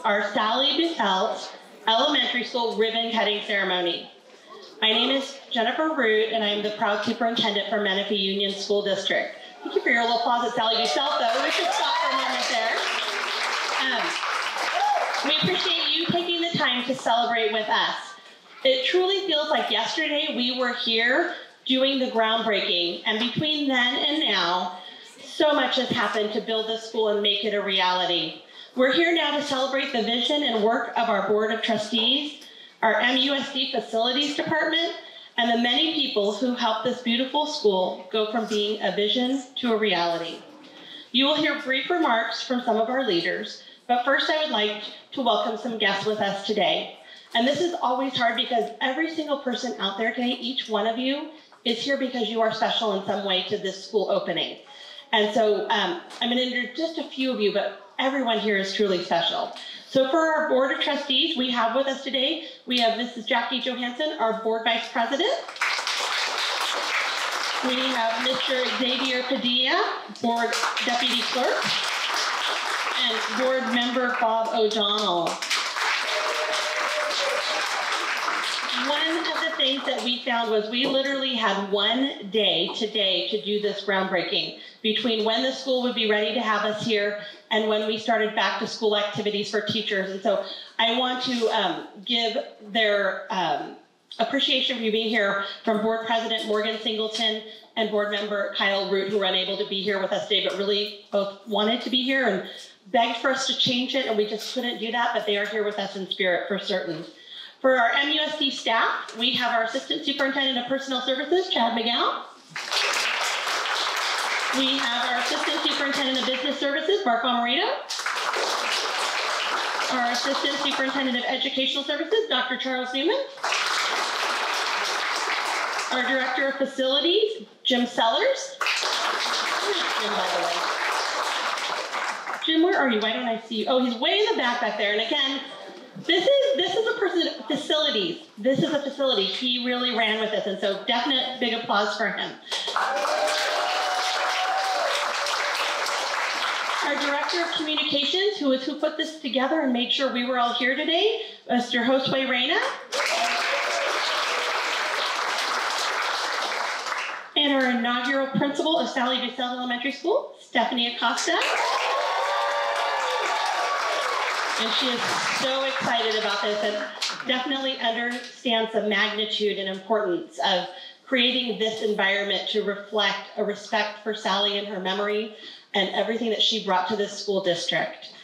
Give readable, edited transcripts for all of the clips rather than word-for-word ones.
our Sally Bustle Elementary School ribbon cutting ceremony. My name is Jennifer Root, and I am the proud superintendent for Menifee Union School District. Thank you for your little applause at Sally Bustle, though. We should stop for a moment there. We appreciate you taking the time to celebrate with us. It truly feels like yesterday we were here doing the groundbreaking, and between then and now, so much has happened to build this school and make it a reality. We're here now to celebrate the vision and work of our Board of Trustees, our MUSD Facilities Department, and the many people who helped this beautiful school go from being a vision to a reality. You will hear brief remarks from some of our leaders, but first I would like to welcome some guests with us today. And this is always hard because every single person out there today, each one of you, is here because you are special in some way to this school opening. And so I'm going to introduce just a few of you, but everyone here is truly special. So for our Board of Trustees, we have with us today, we have Mrs. Jackie Johansson, our Board Vice President. We have Mr. Xavier Padilla, Board Deputy Clerk, and Board Member Bob O'Donnell. One of the things that we found was we literally had one day today to do this groundbreaking between when the school would be ready to have us here and when we started back to school activities for teachers. And so I want to give their appreciation for you being here from Board President Morgan Singleton and Board Member Kyle Root, who were unable to be here with us today, but really both wanted to be here and begged for us to change it, and we just couldn't do that, but they are here with us in spirit for certain. For our MUSD staff, we have our Assistant Superintendent of Personnel Services, Chad McGowan. We have our Assistant Superintendent of Business Services, Mark Amarito. Our Assistant Superintendent of Educational Services, Dr. Charles Newman. Our Director of Facilities, Jim Sellers. Where's Jim, by the way? Jim, where are you? Why don't I see you? Oh, he's way in the back there. And again, this is a person, facilities. This is a facility. He really ran with this, and so definite big applause for him. Our Director of Communications, who put this together and made sure we were all here today, Mr. Josue Reyna. And our inaugural principal of Sally Bustle Elementary School, Stephanie Acosta. And she is so excited about this and definitely understands the magnitude and importance of creating this environment to reflect a respect for Sally and her memory and everything that she brought to this school district.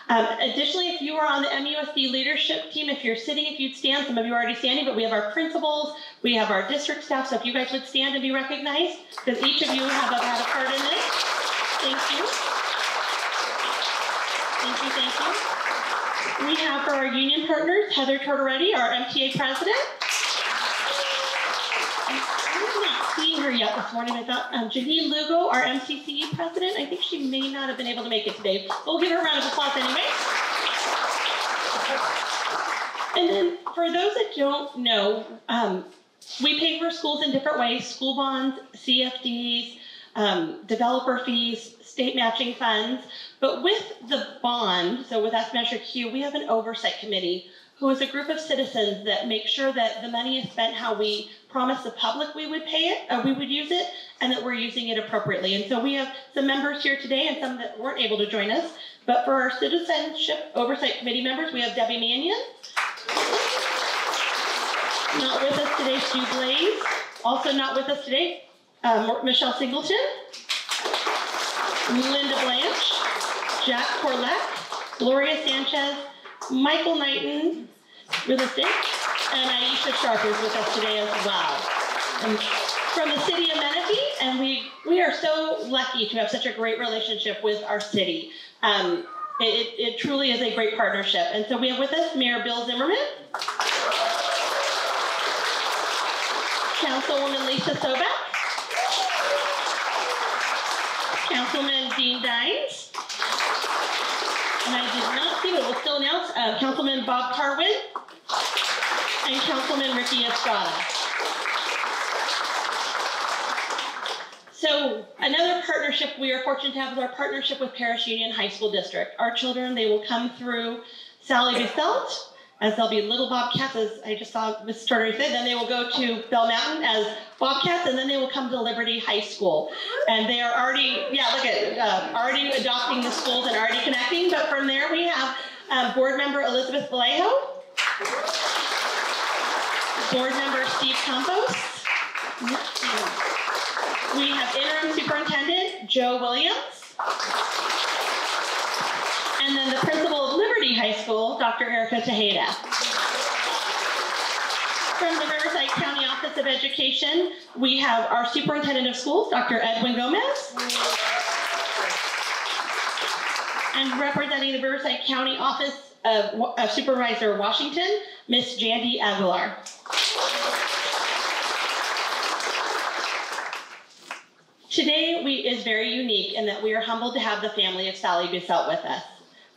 Additionally, if you are on the MUSD leadership team, if you're sitting, if you'd stand, some of you are already standing, but we have our principals, we have our district staff, so if you guys would stand and be recognized, because each of you have had a part in this. Thank you. Thank you, thank you. We have for our union partners, Heather Tortoretti, our MTA president. I'm not seeing her yet this morning. I thought Janine Lugo, our MCCE president. I think she may not have been able to make it today. But we'll give her a round of applause anyway. And then for those that don't know, we pay for schools in different ways: school bonds, CFDs, developer fees, state matching funds. But with the bond, so with S Measure Q, we have an oversight committee who is a group of citizens that make sure that the money is spent how we promised the public we would pay it, we would use it, and that we're using it appropriately. And so we have some members here today and some that weren't able to join us. But for our Citizenship Oversight Committee members, we have Debbie Mannion. Not with us today, Stu Blaze. Also not with us today, Michelle Singleton, Linda Blanche, Jack Corlett, Gloria Sanchez, Michael Knighton, real estate, and Aisha Sharp is with us today as well. And from the city of Menifee, and we are so lucky to have such a great relationship with our city. It truly is a great partnership. And so we have with us Mayor Bill Zimmerman, Councilwoman Lisa Sobek, Councilman Dean Dines, and I did not see, but we'll still announce, Councilman Bob Carwin and Councilman Ricky Estrada. So another partnership we are fortunate to have is our partnership with Parish Union High School District. Our children, they will come through Sally Bustle, as they'll be little Bobcats, as I just saw Ms. Charter say. Then they will go to Bell Mountain as Bobcats, and then they will come to Liberty High School. And they are already, already adopting the schools and already connecting. But from there, we have board member Elizabeth Vallejo, board member Steve Campos. We have interim superintendent Joe Williams. And then the principal of Liberty High School, Dr. Erica Tejeda. From the Riverside County Office of Education, we have our superintendent of schools, Dr. Edwin Gomez. And representing the Riverside County Office of Supervisor Washington, Miss Jandy Aguilar. Today is very unique in that we are humbled to have the family of Sally Bustle with us,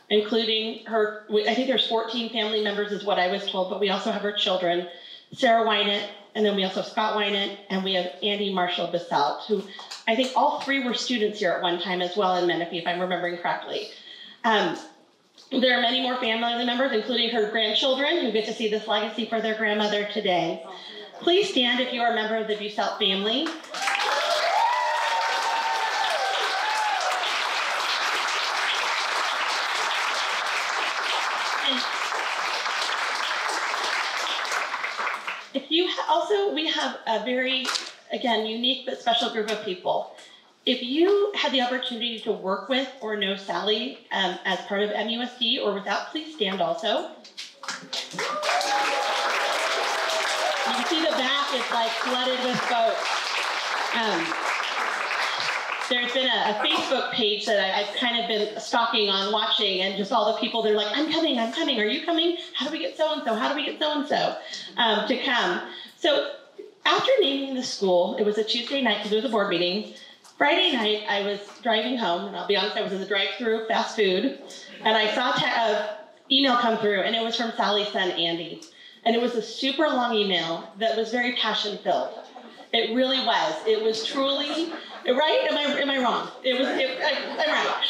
including her, I think there's 14 family members is what I was told, but we also have her children, Sarah Wynant, and then we also have Scott Wynant, and we have Andy Marshall Bustle, who I think all three were students here at one time as well in Menifee, if I'm remembering correctly. There are many more family members, including her grandchildren, who get to see this legacy for their grandmother today. Please stand if you are a member of the Bustle family. We have a very, again, unique but special group of people. If you had the opportunity to work with or know Sally as part of MUSD or without, please stand also. You can see the back is like flooded with folks. There's been a Facebook page that I've kind of been stalking on, watching, and just all the people, they're like, I'm coming, are you coming? How do we get so-and-so? How do we get so-and-so to come? So after naming the school, it was a Tuesday night because it was a board meeting. Friday night, I was driving home, and I'll be honest, I was in the drive-thru fast food, and I saw an email come through, and it was from Sally's son, Andy. And it was a super long email that was very passion-filled. It really was. It was truly, right? Am I wrong? I'm right.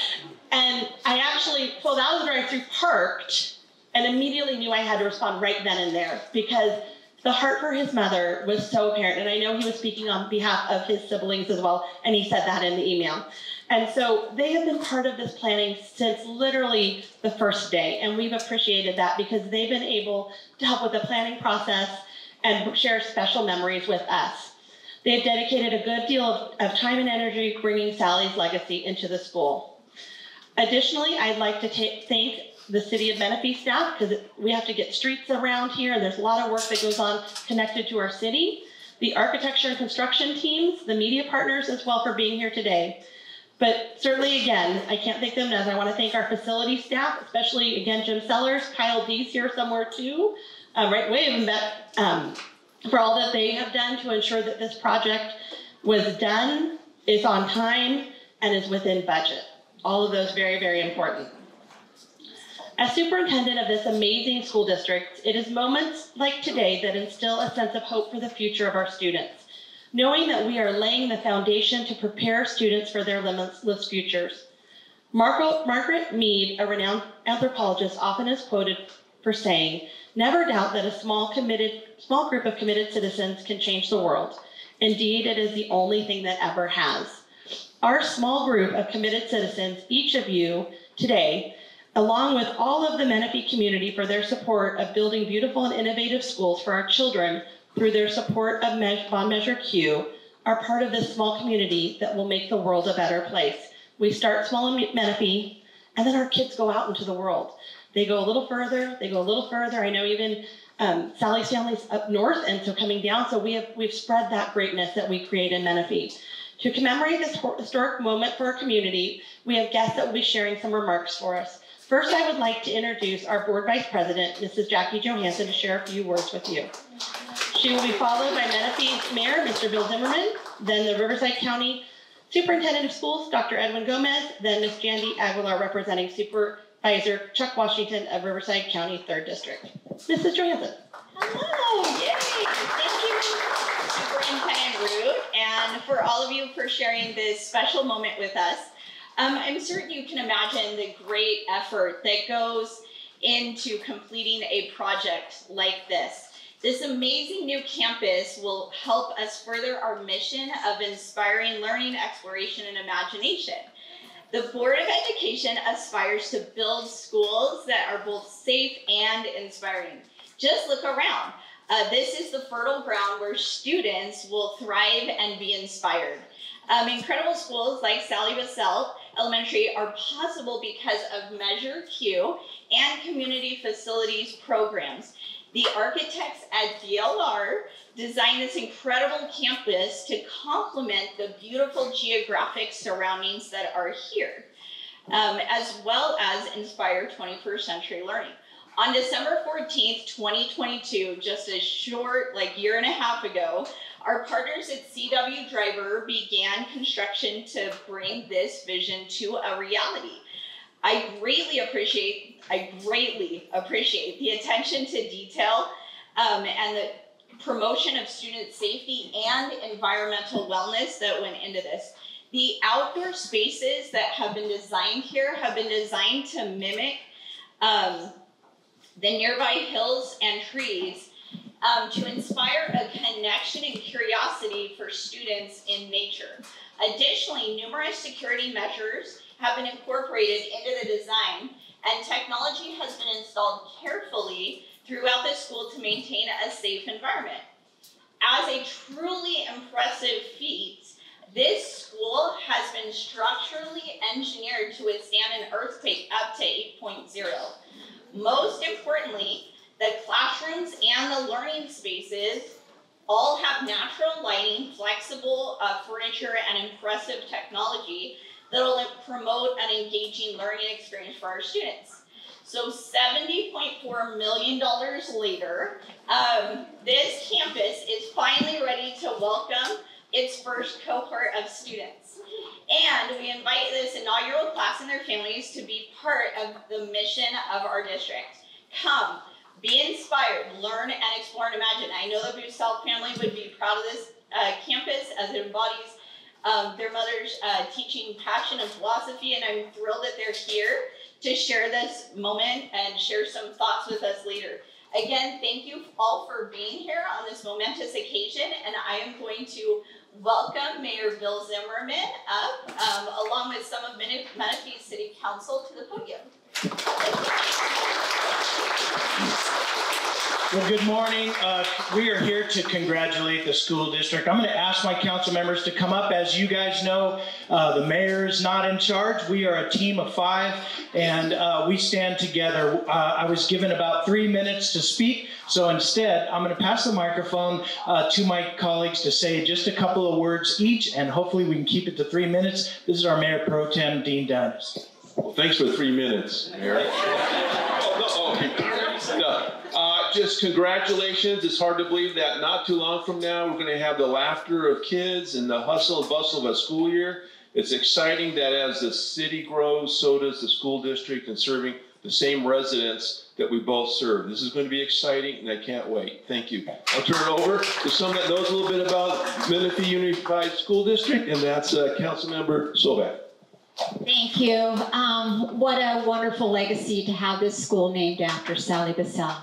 And I actually pulled out of the drive-thru, parked, and immediately knew I had to respond right then and there because the heart for his mother was so apparent. And I know he was speaking on behalf of his siblings as well, and he said that in the email. And so they have been part of this planning since literally the first day, and we've appreciated that because they've been able to help with the planning process and share special memories with us. They've dedicated a good deal of time and energy bringing Sally's legacy into the school. Additionally, I'd like to thank the City of Menifee staff because we have to get streets around here and there's a lot of work that goes on connected to our city. The architecture and construction teams, the media partners as well for being here today. But certainly again, I can't thank them enough. I want to thank our facility staff, especially again, Jim Sellers, Kyle D's here somewhere too, right way that, for all that they have done to ensure that this project was done, is on time, and is within budget. All of those very, very important. As superintendent of this amazing school district, it is moments like today that instill a sense of hope for the future of our students, knowing that we are laying the foundation to prepare students for their limitless futures. Margaret Mead, a renowned anthropologist, often is quoted for saying, "Never doubt that a small group of committed citizens can change the world. Indeed, it is the only thing that ever has." Our small group of committed citizens, each of you today, along with all of the Menifee community for their support of building beautiful and innovative schools for our children through their support of Bond Measure Q, are part of this small community that will make the world a better place. We start small in Menifee, and then our kids go out into the world. They go a little further, they go a little further. I know even Sally's family's up north, and so coming down, so we've spread that greatness that we create in Menifee. To commemorate this historic moment for our community, we have guests that will be sharing some remarks for us. First, I would like to introduce our Board Vice President, Mrs. Jackie Johansson, to share a few words with you. She will be followed by Menifee's Mayor, Mr. Bill Zimmerman, then the Riverside County Superintendent of Schools, Dr. Edwin Gomez, then Ms. Jandy Aguilar, representing Supervisor Chuck Washington of Riverside County 3rd District. Mrs. Johansson. Hello, yay! Thank you, Superintendent Root, and for all of you for sharing this special moment with us. I'm certain you can imagine the great effort that goes into completing a project like this. This amazing new campus will help us further our mission of inspiring learning, exploration, and imagination. The Board of Education aspires to build schools that are both safe and inspiring. Just look around. This is the fertile ground where students will thrive and be inspired. Incredible schools like Sally Bustle Elementary are possible because of Measure Q and community facilities programs. The architects at DLR designed this incredible campus to complement the beautiful geographic surroundings that are here, as well as inspire 21st century learning. On December 14th, 2022, just a short, year and a half ago, our partners at CW Driver began construction to bring this vision to a reality. I greatly appreciate the attention to detail and the promotion of student safety and environmental wellness that went into this. The outdoor spaces that have been designed here have been designed to mimic the nearby hills and trees to inspire a connection and curiosity for students in nature. Additionally, numerous security measures have been incorporated into the design, and technology has been installed carefully throughout the school to maintain a safe environment. As a truly impressive feat, this school has been structurally engineered to withstand an earthquake up to 8.0. Most importantly, the classrooms and the learning spaces all have natural lighting, flexible furniture, and impressive technology that will promote an engaging learning experience for our students. So $70.4 million later, this campus is finally ready to welcome its first cohort of students. And we invite this inaugural class and their families to be part of the mission of our district. Come, be inspired, learn, and explore and imagine. I know the Bustle family would be proud of this campus as it embodies their mother's teaching passion and philosophy, and I'm thrilled that they're here to share this moment and share some thoughts with us later. Again, thank you all for being here on this momentous occasion, and I am going to welcome Mayor Bill Zimmerman up, along with some of Menifee City Council to the podium. Well, good morning. We are here to congratulate the school district. I'm going to ask my council members to come up. As you guys know, the mayor is not in charge. We are a team of 5, and we stand together. I was given about 3 minutes to speak, so instead, I'm going to pass the microphone to my colleagues to say just a couple of words each, and hopefully we can keep it to 3 minutes. This is our Mayor Pro Tem, Dean Dennis. Well, thanks for 3 minutes, Mayor. Just congratulations. It's hard to believe that not too long from now, we're going to have the laughter of kids and the hustle and bustle of a school year. It's exciting that as the city grows, so does the school district, and serving the same residents that we both serve. This is going to be exciting, and I can't wait. Thank you. I'll turn it over to someone that knows a little bit about Menifee Unified School District, and that's Councilmember Sobek. Thank you. What a wonderful legacy to have this school named after Sally Bustle,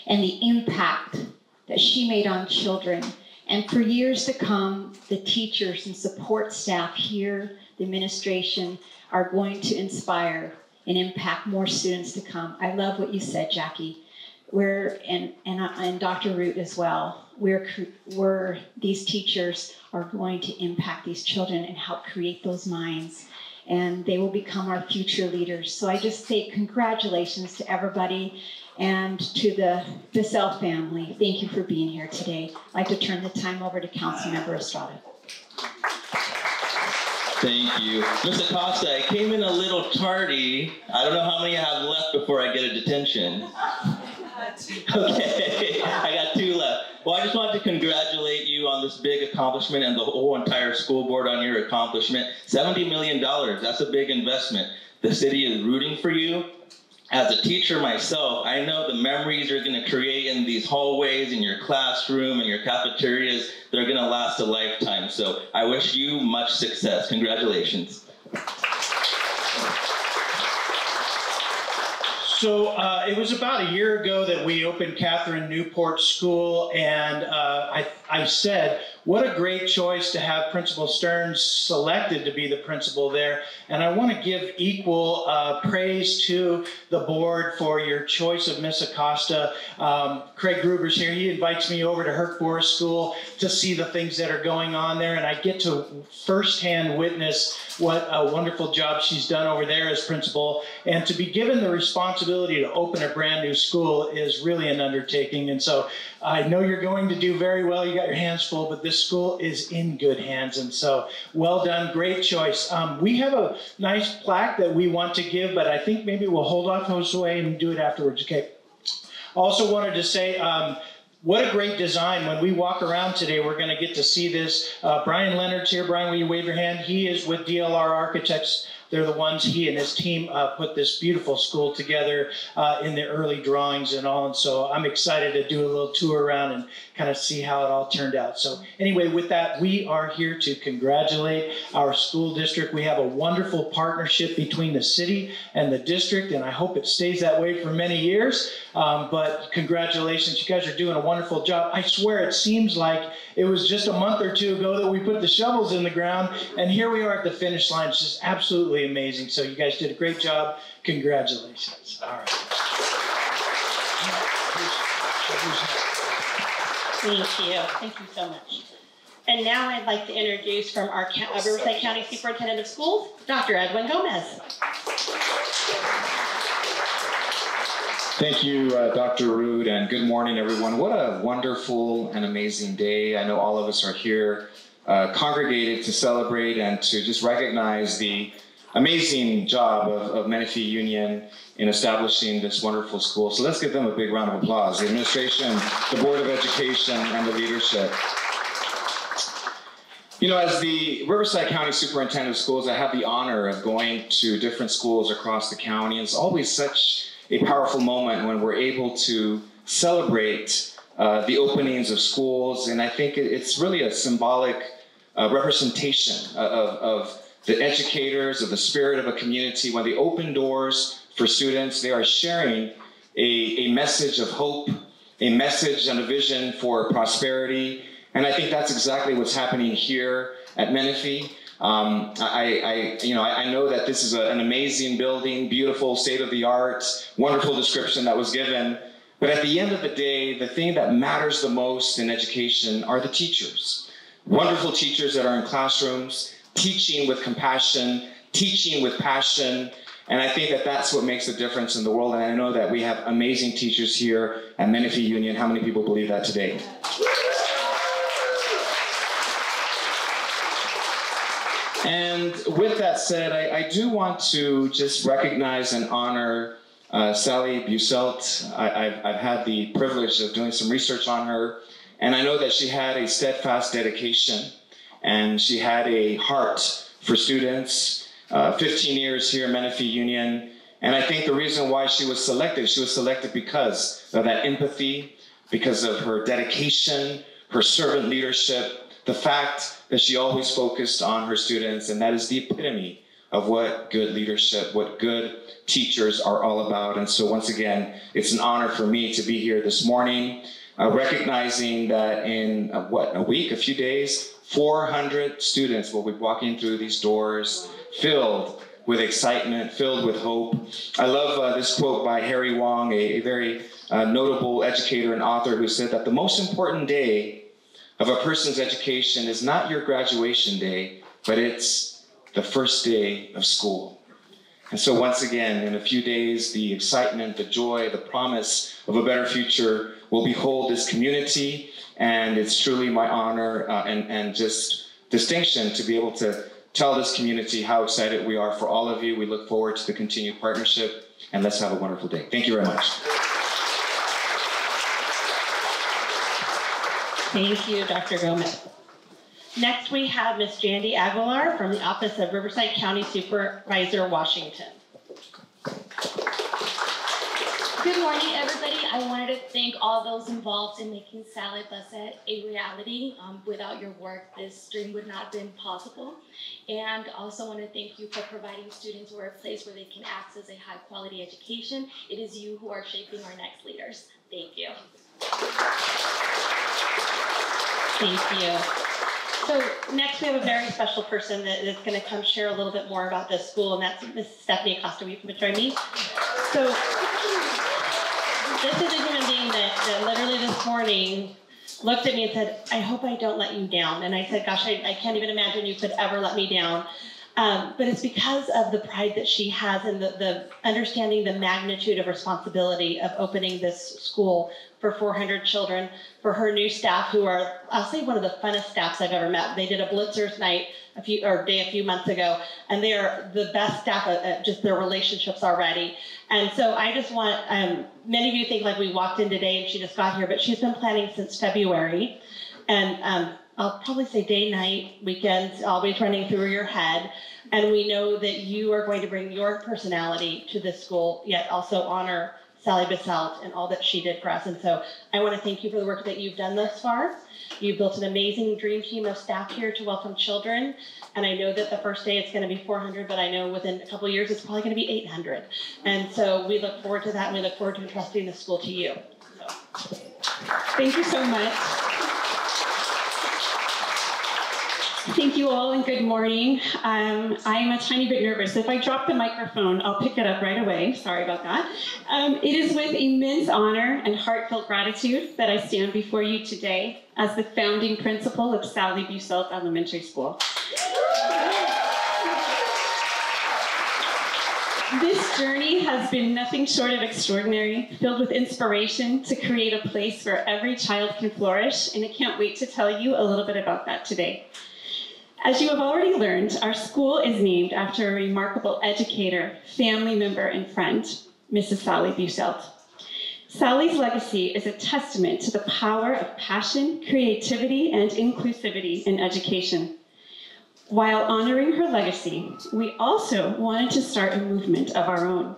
and the impact that she made on children. And for years to come, the teachers and support staff here, the administration, are going to inspire and impact more students to come. I love what you said, Jackie. And Dr. Root as well. These teachers are going to impact these children and help create those minds. And they will become our future leaders. So I just say congratulations to everybody and to the Bustle family. Thank you for being here today. I'd like to turn the time over to Councilmember Estrada. Thank you. Ms. Acosta, I came in a little tardy. I don't know how many I have left before I get a detention. Okay, I got 2 left. Well, I just wanted to congratulate you on this big accomplishment and the whole entire school board on your accomplishment. $70 million, that's a big investment. The city is rooting for you. As a teacher myself, I know the memories you're going to create in these hallways, in your classroom, and your cafeterias, they're going to last a lifetime. So I wish you much success. Congratulations. So it was about a year ago that we opened Catherine Newport School, and I said, what a great choice to have Principal Stearns selected to be the principal there. And I want to give equal praise to the board for your choice of Miss Acosta. Craig Gruber's here. He invites me over to Herc Forest School to see the things that are going on there, and I get to firsthand witness what a wonderful job she's done over there as principal. And to be given the responsibility to open a brand new school is really an undertaking. And so I know you're going to do very well. You got your hands full, but this school is in good hands. And so well done. Great choice. We have a nice plaque that we want to give, but I think maybe we'll hold off Josue and do it afterwards. Okay. Also wanted to say, what a great design. When we walk around today, we're going to get to see this. Brian Leonard's here. Brian, will you wave your hand? He is with DLR Architects. They're the ones, he and his team put this beautiful school together in the early drawings and all. And so I'm excited to do a little tour around and kind of see how it all turned out. So anyway, with that, we are here to congratulate our school district. We have a wonderful partnership between the city and the district, and I hope it stays that way for many years. But congratulations, you guys are doing a wonderful job. I swear it seems like it was just a month or two ago that we put the shovels in the ground, and here we are at the finish line. It's just absolutely amazing. So you guys did a great job. Congratulations. All right. Thank you. Thank you so much. And now I'd like to introduce from our Riverside County Superintendent of Schools, Dr. Edwin Gomez. Thank you, Dr. Rood, and good morning, everyone. What a wonderful and amazing day. I know all of us are here congregated to celebrate and to just recognize the amazing job of Menifee Union in establishing this wonderful school. So let's give them a big round of applause. The administration, the Board of Education, and the leadership. You know, as the Riverside County Superintendent of Schools, I have the honor of going to different schools across the county. It's always such a powerful moment when we're able to celebrate the openings of schools. And I think it's really a symbolic representation of the educators, of the spirit of a community. When they open doors for students, they are sharing a message of hope, a message and a vision for prosperity. And I think that's exactly what's happening here at Menifee. I know that this is an amazing building, beautiful, state-of-the-art, wonderful description that was given. But at the end of the day, the thing that matters the most in education are the teachers. Wonderful teachers that are in classrooms, teaching with compassion, teaching with passion. And I think that that's what makes a difference in the world. And I know that we have amazing teachers here at Menifee Union. How many people believe that today? And with that said, I do want to just recognize and honor Sally Busselt. I've had the privilege of doing some research on her, and I know that she had a steadfast dedication, and she had a heart for students. 15 years here at Menifee Union, and I think the reason why she was selected because of that empathy, because of her dedication, her servant leadership, the fact that she always focused on her students, and that is the epitome of what good leadership, what good teachers are all about. And so once again, it's an honor for me to be here this morning, recognizing that in a few days, 400 students will be walking through these doors filled with excitement, filled with hope. I love this quote by Harry Wong, a very notable educator and author, who said that the most important day of a person's education is not your graduation day, but it's the first day of school. And so once again, in a few days, the excitement, the joy, the promise of a better future will behold this community. And it's truly my honor and just distinction to be able to tell this community how excited we are for all of you. We look forward to the continued partnership, and let's have a wonderful day. Thank you very much. Thank you, Dr. Gomez. Next, we have Ms. Jandy Aguilar from the Office of Riverside County Supervisor, Washington. Good morning, everybody. I wanted to thank all those involved in making Sally Bustle a reality. Without your work, this dream would not have been possible. And also want to thank you for providing students with a place where they can access a high-quality education. It is you who are shaping our next leaders. Thank you. Thank you. So next we have a very special person that is going to come share a little bit more about this school, and that's Ms. Stephanie Acosta. Will you come and join me? So this is a human being that literally this morning looked at me and said, I hope I don't let you down. And I said, gosh, I can't even imagine you could ever let me down. But it's because of the pride that she has and the understanding the magnitude of responsibility of opening this school for 400 children, for her new staff who are, I'll say, one of the funnest staffs I've ever met. They did a Blitzers night a few months ago, and they are the best staff at just their relationships already. And so I just want, many of you think like we walked in today and she just got here, but she's been planning since February. And I'll probably say day, night, weekends, always running through your head. And we know that you are going to bring your personality to this school, yet also honor Sally Bustle and all that she did for us. And so I want to thank you for the work that you've done thus far. You've built an amazing dream team of staff here to welcome children. And I know that the first day it's going to be 400, but I know within a couple of years it's probably going to be 800. And so we look forward to that, and we look forward to entrusting the school to you. So. Thank you so much. Thank you all and good morning. I'm a tiny bit nervous. If I drop the microphone, I'll pick it up right away. Sorry about that. It is with immense honor and heartfelt gratitude that I stand before you today as the founding principal of Sally Bustle Elementary School. This journey has been nothing short of extraordinary, filled with inspiration to create a place where every child can flourish, and I can't wait to tell you a little bit about that today. As you have already learned, our school is named after a remarkable educator, family member, and friend, Mrs. Sally Bustle. Sally's legacy is a testament to the power of passion, creativity, and inclusivity in education. While honoring her legacy, we also wanted to start a movement of our own.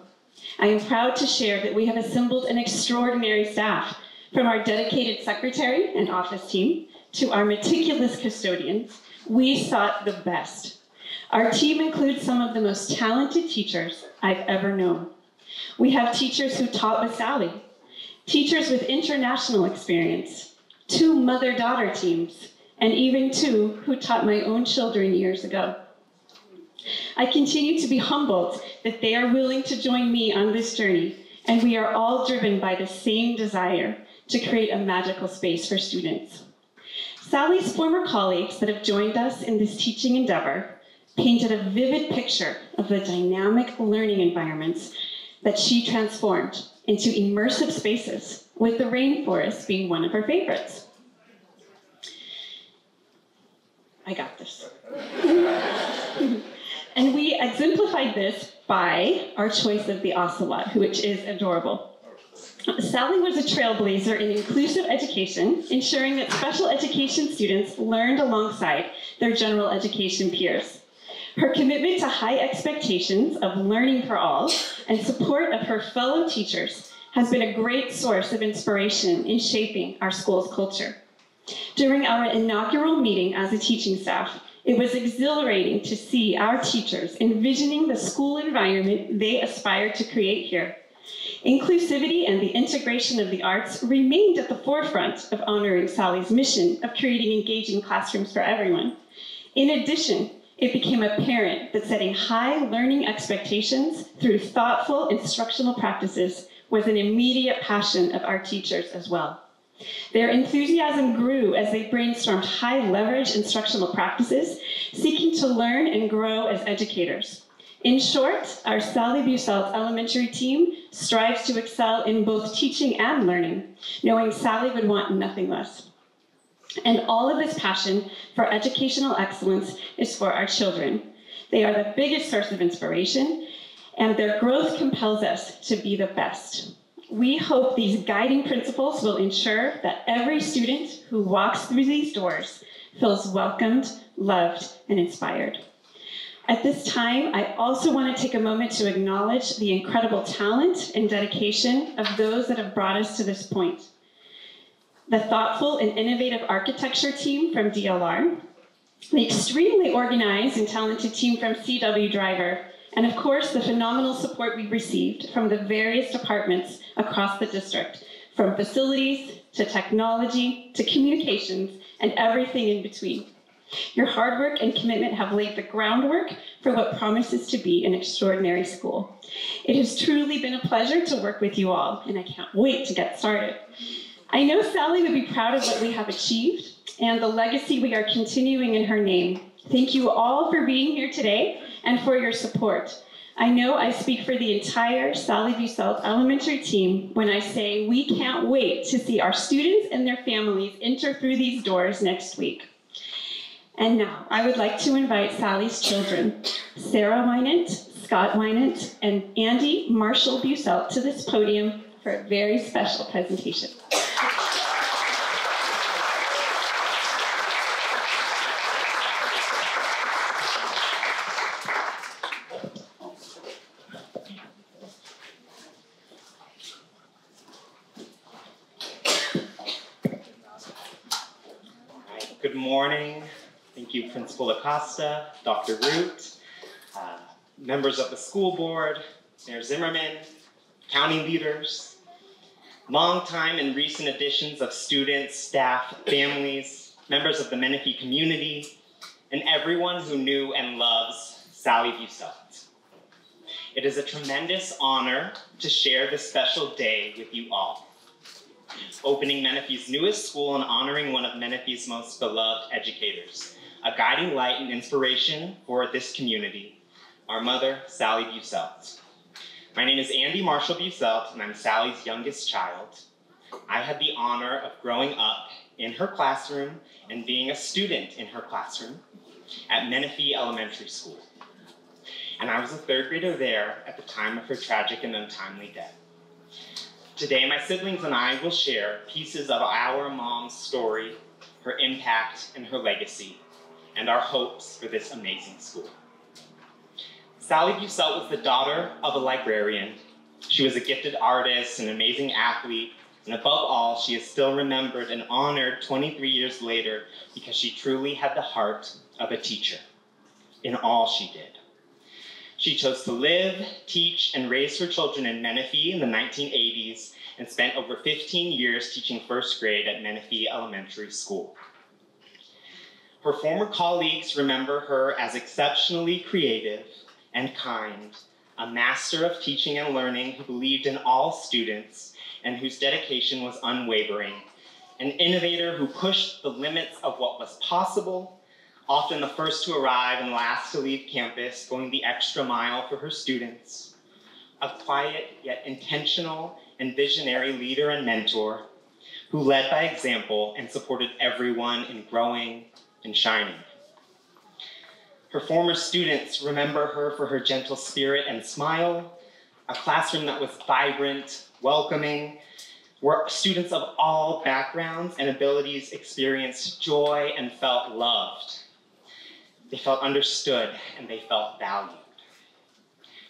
I am proud to share that we have assembled an extraordinary staff, from our dedicated secretary and office team to our meticulous custodians. We sought the best. Our team includes some of the most talented teachers I've ever known. We have teachers who taught with Sally, teachers with international experience, 2 mother-daughter teams, and even 2 who taught my own children years ago. I continue to be humbled that they are willing to join me on this journey, and we are all driven by the same desire to create a magical space for students. Sally's former colleagues that have joined us in this teaching endeavor painted a vivid picture of the dynamic learning environments that she transformed into immersive spaces, with the rainforest being one of her favorites. I got this. And we exemplified this by our choice of the ocelot, which is adorable. Sally was a trailblazer in inclusive education, ensuring that special education students learned alongside their general education peers. Her commitment to high expectations of learning for all and support of her fellow teachers has been a great source of inspiration in shaping our school's culture. During our inaugural meeting as a teaching staff, it was exhilarating to see our teachers envisioning the school environment they aspire to create here. Inclusivity and the integration of the arts remained at the forefront of honoring Sally's mission of creating engaging classrooms for everyone. In addition, it became apparent that setting high learning expectations through thoughtful instructional practices was an immediate passion of our teachers as well. Their enthusiasm grew as they brainstormed high-leverage instructional practices, seeking to learn and grow as educators. In short, our Sally Bustle Elementary team strives to excel in both teaching and learning, knowing Sally would want nothing less. And all of this passion for educational excellence is for our children. They are the biggest source of inspiration, and their growth compels us to be the best. We hope these guiding principles will ensure that every student who walks through these doors feels welcomed, loved, and inspired. At this time, I also want to take a moment to acknowledge the incredible talent and dedication of those that have brought us to this point. The thoughtful and innovative architecture team from DLR, the extremely organized and talented team from CW Driver, and of course, the phenomenal support we received from the various departments across the district, from facilities to technology to communications and everything in between. Your hard work and commitment have laid the groundwork for what promises to be an extraordinary school. It has truly been a pleasure to work with you all, and I can't wait to get started. I know Sally would be proud of what we have achieved and the legacy we are continuing in her name. Thank you all for being here today and for your support. I know I speak for the entire Sally Busselt Elementary team when I say we can't wait to see our students and their families enter through these doors next week. And now, I would like to invite Sally's children, Sarah Wynant, Scott Wynant, and Andy Marshall Busselt to this podium for a very special presentation. Good morning. Thank you, Principal Acosta, Dr. Root, members of the school board, Mayor Zimmerman, county leaders, longtime and recent additions of students, staff, families, members of the Menifee community, and everyone who knew and loves Sally Busselt. It is a tremendous honor to share this special day with you all. Opening Menifee's newest school and honoring one of Menifee's most beloved educators, a guiding light and inspiration for this community, our mother, Sally Busselt. My name is Andy Marshall Busselt, and I'm Sally's youngest child. I had the honor of growing up in her classroom and being a student in her classroom at Menifee Elementary School. And I was a third grader there at the time of her tragic and untimely death. Today, my siblings and I will share pieces of our mom's story, her impact, and her legacy, and our hopes for this amazing school. Sally Busselt was the daughter of a librarian. She was a gifted artist, an amazing athlete, and above all, she is still remembered and honored 23 years later because she truly had the heart of a teacher in all she did. She chose to live, teach, and raise her children in Menifee in the 1980s and spent over 15 years teaching first grade at Menifee Elementary School. Her former colleagues remember her as exceptionally creative and kind, a master of teaching and learning who believed in all students and whose dedication was unwavering, an innovator who pushed the limits of what was possible, often the first to arrive and last to leave campus, going the extra mile for her students, a quiet yet intentional and visionary leader and mentor who led by example and supported everyone in growing and shining. Her former students remember her for her gentle spirit and smile, a classroom that was vibrant, welcoming, where students of all backgrounds and abilities experienced joy and felt loved. They felt understood and they felt valued.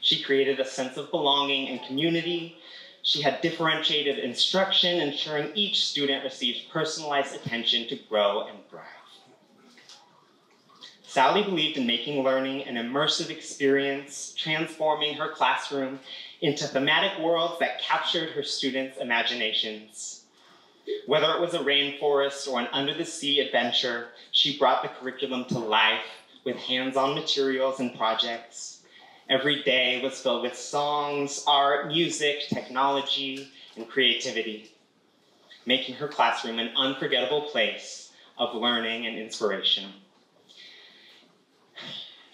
She created a sense of belonging and community. She had differentiated instruction, ensuring each student received personalized attention to grow and thrive. Sally believed in making learning an immersive experience, transforming her classroom into thematic worlds that captured her students' imaginations. Whether it was a rainforest or an under-the-sea adventure, she brought the curriculum to life with hands-on materials and projects. Every day was filled with songs, art, music, technology, and creativity, making her classroom an unforgettable place of learning and inspiration.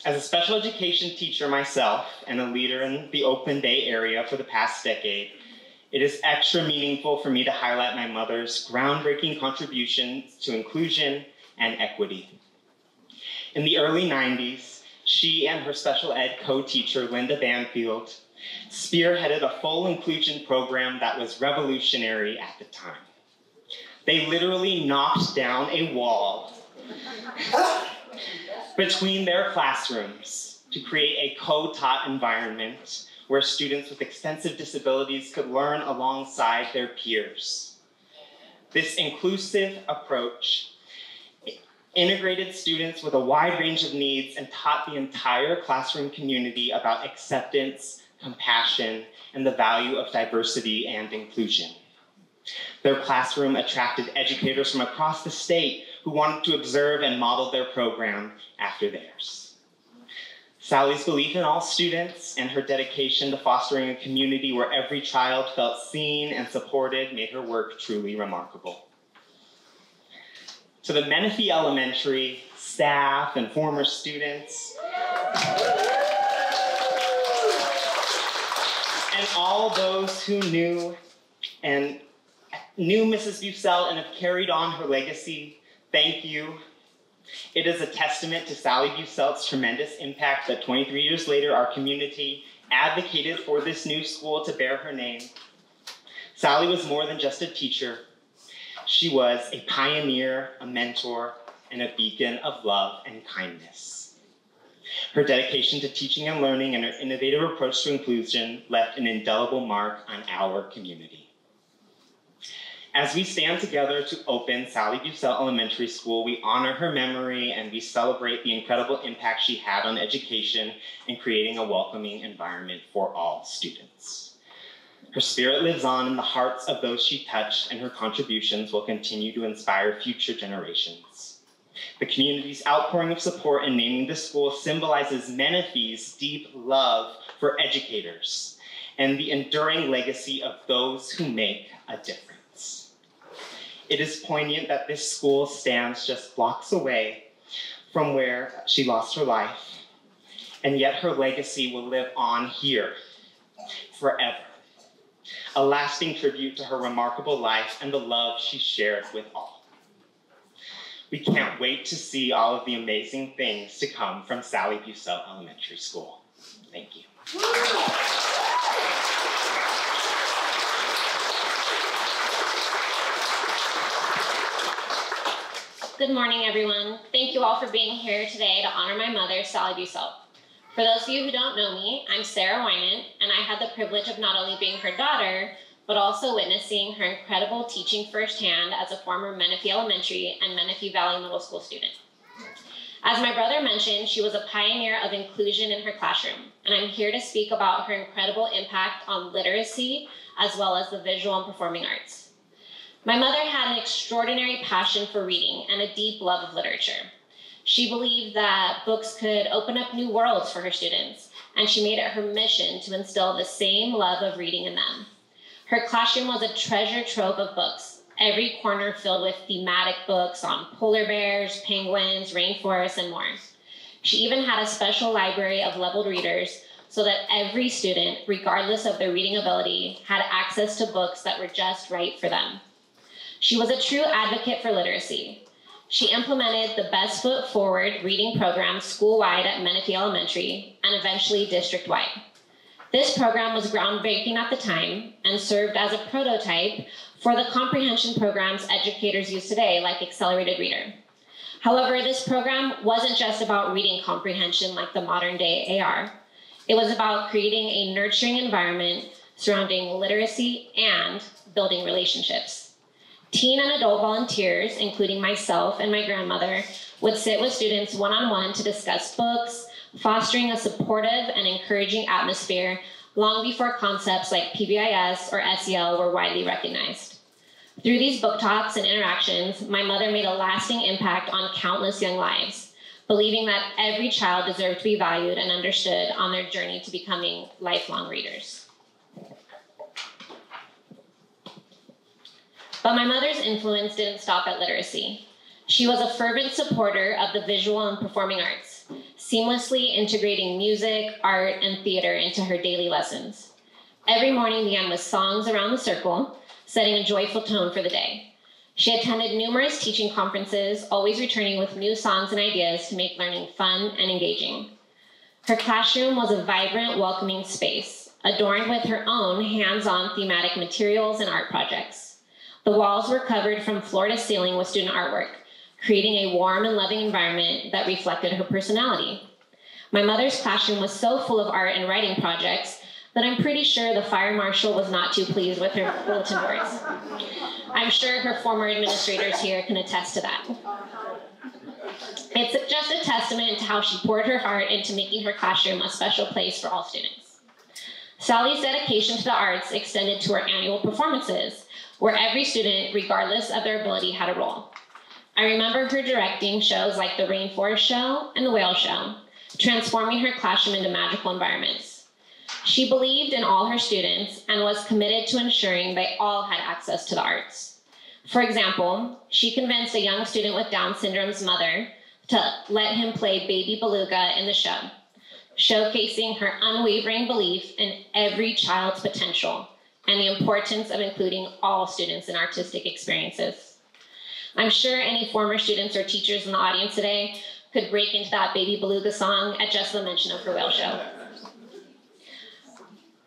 As a special education teacher myself and a leader in the Oakland Bay area for the past decade, it is extra meaningful for me to highlight my mother's groundbreaking contributions to inclusion and equity. In the early 90s, she and her special ed co-teacher, Linda Banfield, spearheaded a full inclusion program that was revolutionary at the time. They literally knocked down a wall between their classrooms to create a co-taught environment where students with extensive disabilities could learn alongside their peers. This inclusive approach integrated students with a wide range of needs and taught the entire classroom community about acceptance, compassion, and the value of diversity and inclusion. Their classroom attracted educators from across the state who wanted to observe and model their program after theirs. Sally's belief in all students and her dedication to fostering a community where every child felt seen and supported made her work truly remarkable. To the Menifee Elementary staff and former students, and all those who knew Mrs. Busell and have carried on her legacy, thank you. It is a testament to Sally Busell's tremendous impact that 23 years later, our community advocated for this new school to bear her name. Sally was more than just a teacher. She was a pioneer, a mentor, and a beacon of love and kindness. Her dedication to teaching and learning and her innovative approach to inclusion left an indelible mark on our community. As we stand together to open Sally Busell Elementary School, we honor her memory and we celebrate the incredible impact she had on education and creating a welcoming environment for all students. Her spirit lives on in the hearts of those she touched, and her contributions will continue to inspire future generations. The community's outpouring of support in naming the school symbolizes Menifee's deep love for educators and the enduring legacy of those who make a difference. It is poignant that this school stands just blocks away from where she lost her life, and yet her legacy will live on here forever. A lasting tribute to her remarkable life and the love she shared with all. We can't wait to see all of the amazing things to come from Sally Busell Elementary School. Thank you. Good morning, everyone. Thank you all for being here today to honor my mother, Sally Busell. For those of you who don't know me, I'm Sarah Wynant, and I had the privilege of not only being her daughter, but also witnessing her incredible teaching firsthand as a former Menifee Elementary and Menifee Valley Middle School student. As my brother mentioned, she was a pioneer of inclusion in her classroom, and I'm here to speak about her incredible impact on literacy, as well as the visual and performing arts. My mother had an extraordinary passion for reading and a deep love of literature. She believed that books could open up new worlds for her students, and she made it her mission to instill the same love of reading in them. Her classroom was a treasure trove of books, every corner filled with thematic books on polar bears, penguins, rainforests, and more. She even had a special library of leveled readers so that every student, regardless of their reading ability, had access to books that were just right for them. She was a true advocate for literacy. She implemented the Best Foot Forward reading program school-wide at Menifee Elementary and eventually district-wide. This program was groundbreaking at the time and served as a prototype for the comprehension programs educators use today, like Accelerated Reader. However, this program wasn't just about reading comprehension like the modern-day AR. It was about creating a nurturing environment surrounding literacy and building relationships. Teen and adult volunteers, including myself and my grandmother, would sit with students one-on-one to discuss books, fostering a supportive and encouraging atmosphere long before concepts like PBIS or SEL were widely recognized. Through these book talks and interactions, my mother made a lasting impact on countless young lives, believing that every child deserved to be valued and understood on their journey to becoming lifelong readers. But my mother's influence didn't stop at literacy. She was a fervent supporter of the visual and performing arts, seamlessly integrating music, art, and theater into her daily lessons. Every morning began with songs around the circle, setting a joyful tone for the day. She attended numerous teaching conferences, always returning with new songs and ideas to make learning fun and engaging. Her classroom was a vibrant, welcoming space, adorned with her own hands-on thematic materials and art projects. The walls were covered from floor to ceiling with student artwork, creating a warm and loving environment that reflected her personality. My mother's classroom was so full of art and writing projects that I'm pretty sure the fire marshal was not too pleased with her bulletin boards. I'm sure her former administrators here can attest to that. It's just a testament to how she poured her heart into making her classroom a special place for all students. Sally's dedication to the arts extended to her annual performances, where every student, regardless of their ability, had a role. I remember her directing shows like the Rainforest Show and the Whale Show, transforming her classroom into magical environments. She believed in all her students and was committed to ensuring they all had access to the arts. For example, she convinced a young student with Down syndrome's mother to let him play Baby Beluga in the show, showcasing her unwavering belief in every child's potential and the importance of including all students in artistic experiences. I'm sure any former students or teachers in the audience today could break into that Baby Beluga song at just the mention of her Whale Show.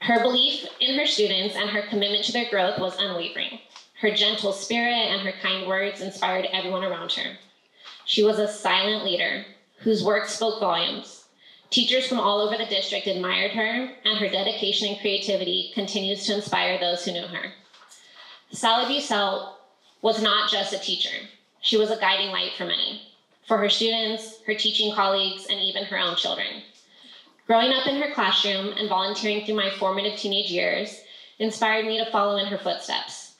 Her belief in her students and her commitment to their growth was unwavering. Her gentle spirit and her kind words inspired everyone around her. She was a silent leader whose work spoke volumes. Teachers from all over the district admired her, and her dedication and creativity continues to inspire those who knew her. Sally Bustle was not just a teacher. She was a guiding light for many, for her students, her teaching colleagues, and even her own children. Growing up in her classroom and volunteering through my formative teenage years inspired me to follow in her footsteps,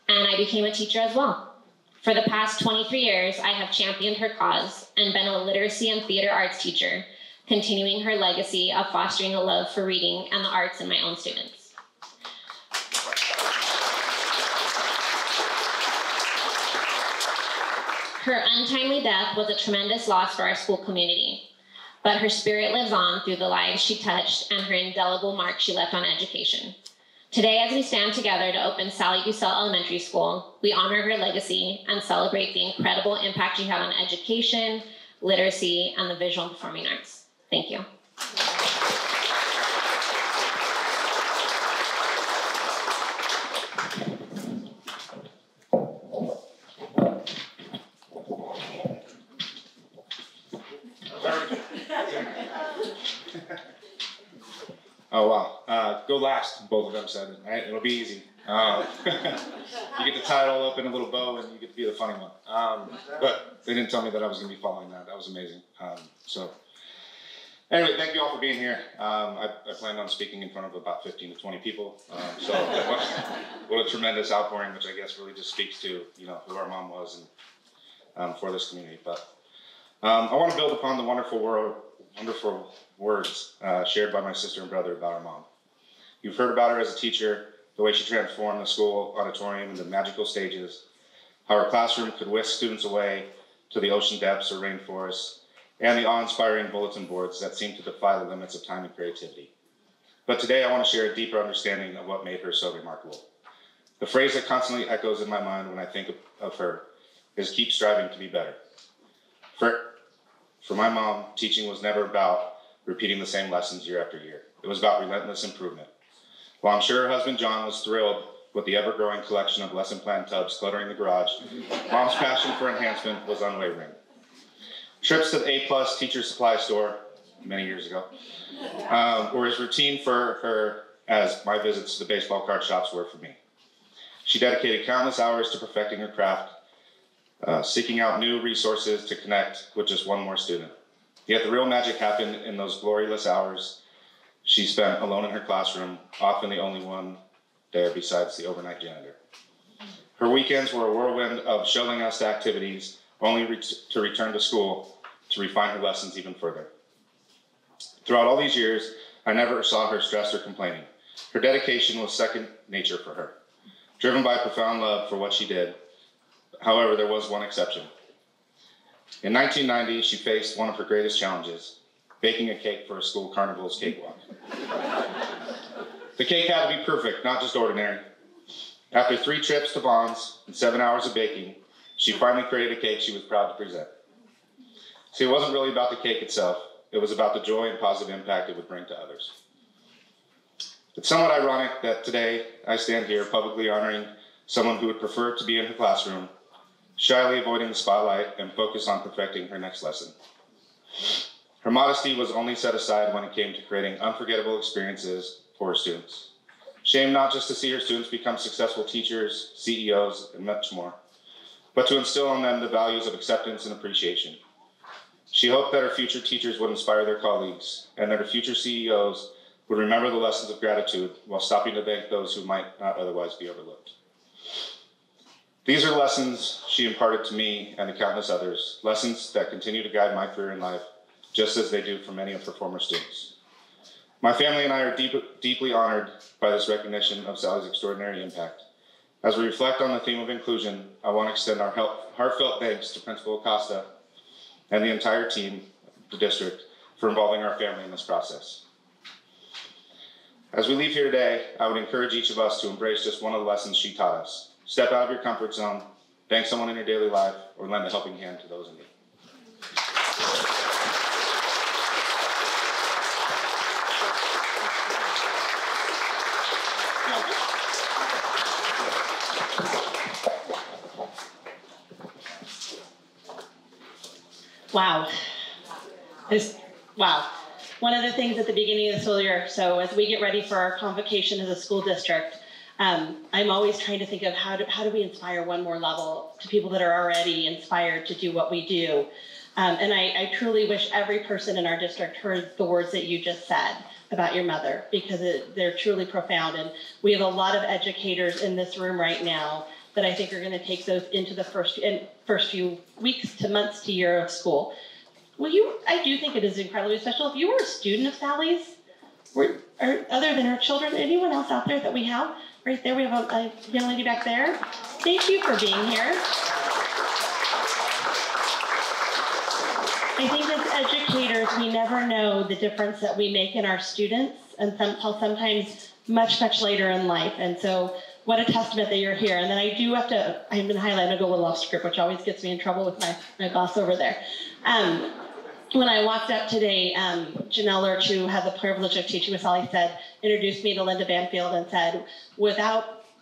and I became a teacher as well. For the past 23 years, I have championed her cause and been a literacy and theater arts teacher, continuing her legacy of fostering a love for reading and the arts in my own students. Her untimely death was a tremendous loss for our school community, but her spirit lives on through the lives she touched and her indelible mark she left on education. Today, as we stand together to open Sally Bustle Elementary School, we honor her legacy and celebrate the incredible impact she had on education, literacy, and the visual and performing arts. Thank you. Oh, wow. Go last, both of them said it, right? It'll be easy. You get to tie it all up in a little bow and you get to be the funny one. But they didn't tell me that I was going to be following that. That was amazing. So anyway, thank you all for being here. I planned on speaking in front of about 15 to 20 people. So what a tremendous outpouring, which I guess really just speaks to, you know, who our mom was and for this community. But I want to build upon the wonderful words shared by my sister and brother about our mom. You've heard about her as a teacher, the way she transformed the school auditorium into magical stages, how her classroom could whisk students away to the ocean depths or rainforests, and the awe-inspiring bulletin boards that seem to defy the limits of time and creativity. But today I want to share a deeper understanding of what made her so remarkable. The phrase that constantly echoes in my mind when I think of her is keep striving to be better. For my mom, teaching was never about repeating the same lessons year after year. It was about relentless improvement. While I'm sure her husband John was thrilled with the ever-growing collection of lesson plan tubs cluttering the garage, Mom's passion for enhancement was unwavering. Trips to the A+ teacher supply store many years ago were as routine for her as my visits to the baseball card shops were for me. She dedicated countless hours to perfecting her craft, seeking out new resources to connect with just one more student. Yet the real magic happened in those glorious hours she spent alone in her classroom, often the only one there besides the overnight janitor. Her weekends were a whirlwind of shuttling us to activities, only to return to school to refine her lessons even further. Throughout all these years, I never saw her stressed or complaining. Her dedication was second nature for her, driven by a profound love for what she did. However, there was one exception. In 1990, she faced one of her greatest challenges, baking a cake for a school carnival's cakewalk. The cake had to be perfect, not just ordinary. After 3 trips to Vaughn's and 7 hours of baking, she finally created a cake she was proud to present. See, it wasn't really about the cake itself. It was about the joy and positive impact it would bring to others. It's somewhat ironic that today I stand here publicly honoring someone who would prefer to be in her classroom, shyly avoiding the spotlight and focus on perfecting her next lesson. Her modesty was only set aside when it came to creating unforgettable experiences for her students. She aimed not just to see her students become successful teachers, CEOs, and much more, but to instill in them the values of acceptance and appreciation. She hoped that her future teachers would inspire their colleagues and that her future CEOs would remember the lessons of gratitude while stopping to thank those who might not otherwise be overlooked. These are lessons she imparted to me and to countless others, lessons that continue to guide my career in life, just as they do for many of her former students. My family and I are deeply honored by this recognition of Sally's extraordinary impact. As we reflect on the theme of inclusion, I want to extend our heartfelt thanks to Principal Acosta and the entire team, the district, for involving our family in this process. As we leave here today, I would encourage each of us to embrace just one of the lessons she taught us. Step out of your comfort zone, thank someone in your daily life, or lend a helping hand to those in need. Wow. Wow. One of the things at the beginning of the school year, so as we get ready for our convocation as a school district, I'm always trying to think of how do we inspire one more level to people that are already inspired to do what we do. And I truly wish every person in our district heard the words that you just said about your mother, because they're truly profound. And we have a lot of educators in this room right now that I think are going to take those into the first few weeks to months to year of school. Well, I do think it is incredibly special. If you were a student of Sally's, other than her children, anyone else out there that we have? Right there, we have a young lady back there. Thank you for being here. I think as educators, we never know the difference that we make in our students until sometimes much, much later in life. And so what a testament that you're here. And then I do have to, I'm going to highlight, I'm going to go a little off script, which always gets me in trouble with my boss over there. When I walked up today, Janelle Lurch, who had the privilege of teaching with Sally, introduced me to Linda Banfield and said,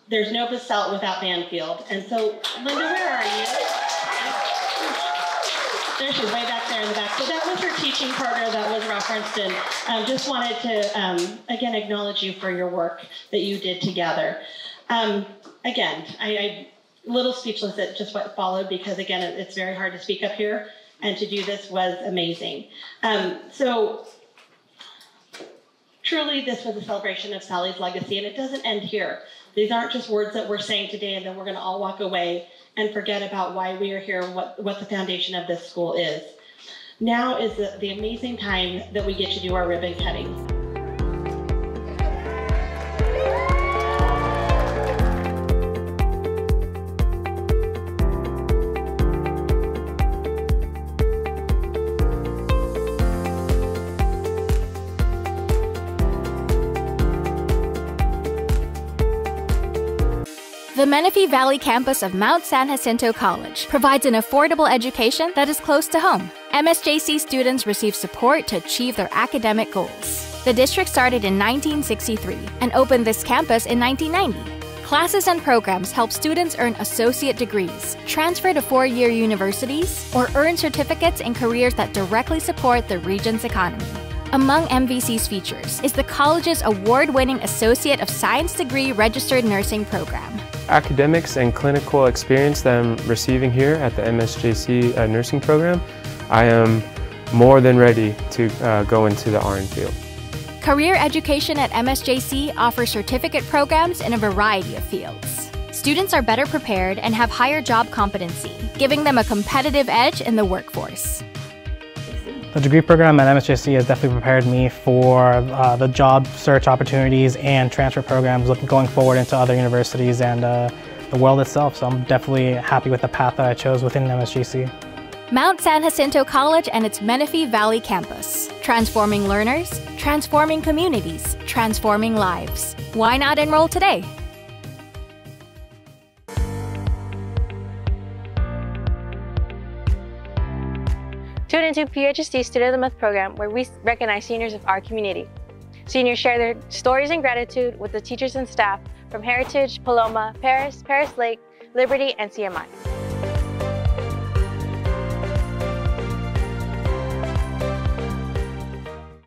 there's no Bustle without Banfield. And so, Linda, where are you? There she is, way back there in the back. So that was her teaching partner that was referenced, and just wanted to, again, acknowledge you for your work that you did together. Again, I'm a little speechless at just what followed, because, again, it's very hard to speak up here. And to do this was amazing. So truly, this was a celebration of Sally's legacy, and it doesn't end here. These aren't just words that we're saying today and then we're going to all walk away and forget about why we are here and what the foundation of this school is. Now is the amazing time that we get to do our ribbon cutting. The Menifee Valley campus of Mount San Jacinto College provides an affordable education that is close to home. MSJC students receive support to achieve their academic goals. The district started in 1963 and opened this campus in 1990. Classes and programs help students earn associate degrees, transfer to four-year universities, or earn certificates in careers that directly support the region's economy. Among MVC's features is the college's award-winning Associate of Science degree registered nursing program. Academics and clinical experience that I'm receiving here at the MSJC nursing program, I am more than ready to go into the RN field. Career education at MSJC offers certificate programs in a variety of fields. Students are better prepared and have higher job competency, giving them a competitive edge in the workforce. The degree program at MSJC has definitely prepared me for the job search opportunities and transfer programs going forward into other universities and the world itself. So I'm definitely happy with the path that I chose within MSJC. Mount San Jacinto College and its Menifee Valley campus. Transforming learners, transforming communities, transforming lives. Why not enroll today? Tune into PHST Student of the Month program, where we recognize seniors of our community. Seniors share their stories and gratitude with the teachers and staff from Heritage, Paloma, Paris Lake, Liberty, and CMI.